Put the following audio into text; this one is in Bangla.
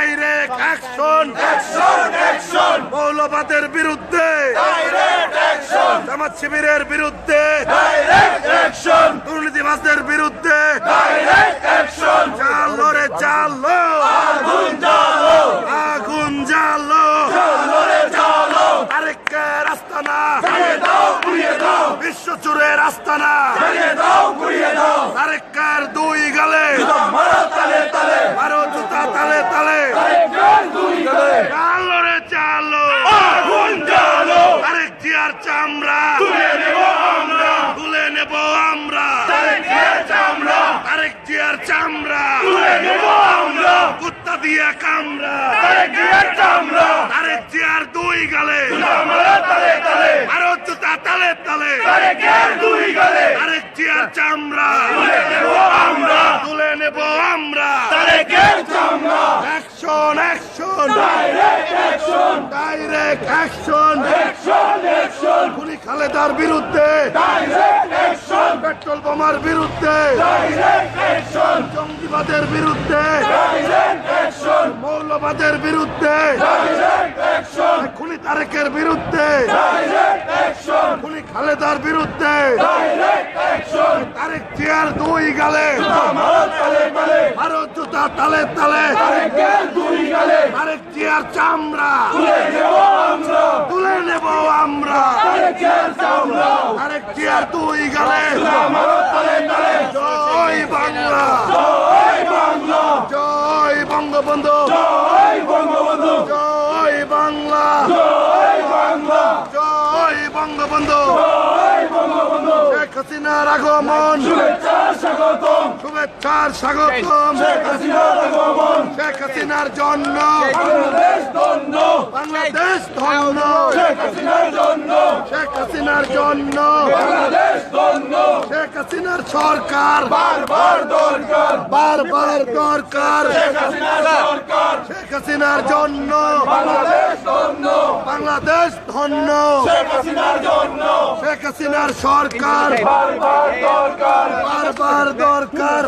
ডাইরেক্ট অ্যাকশন, মৌলবাদের বিরুদ্ধে, জামাত শিবিরের বিরুদ্ধে, দুর্নীতিবাজদের বিরুদ্ধে, চালো রে চালো, আগুন জ্বালো, তারেকের আস্তানা, বিশ্ব চুরের আস্তানা, তারেকের দুই গালে, মারো জুতা তালে তালে, চালো রে চালো, তারেক জিয়ার চামড়া তুলে নেব আমরা, তারেক জিয়ার চামড়া কুত্তা দিয়ে কামড়া, তারেক জিয়ার দুই গালে, মারো জুতা তালে তালে, তারেক জিয়ার চামড়া তুলে নেব আমরা, অ্যাকশন অ্যাকশন, ডাইরেক্ট অ্যাকশন, খুনি খালেদার বিরুদ্ধে, পেট্রোল বোমার বিরুদ্ধে, জঙ্গিবাদের বিরুদ্ধে, মৌলবাদের বিরুদ্ধে, খুনি তারেকের বিরুদ্ধে, খুনি খালেদার বিরুদ্ধে, তারেক জিয়ার দুই গালে, মারো জুতা তালে তালে, তারেক জিয়ার চামড়া তুলে নেব আমরা, তারেক জিয়ার দুই গালে, জয় বাংলা, জয় বঙ্গবন্ধু, জয় বাংলা, জয় বঙ্গবন্ধু, শেখ হাসিনার আগমন, শুভেচ্ছার স্বাগতম, শেখ হাসিনার জন্য বাংলাদেশ ধন্য, শেখ হাসিনার জন্য শেখ হাসিনার সরকার বারবার দরকার, শেখ হাসিনার জন্য বাংলাদেশ ধন্য, শেখ হাসিনার সরকার বারবার দরকার।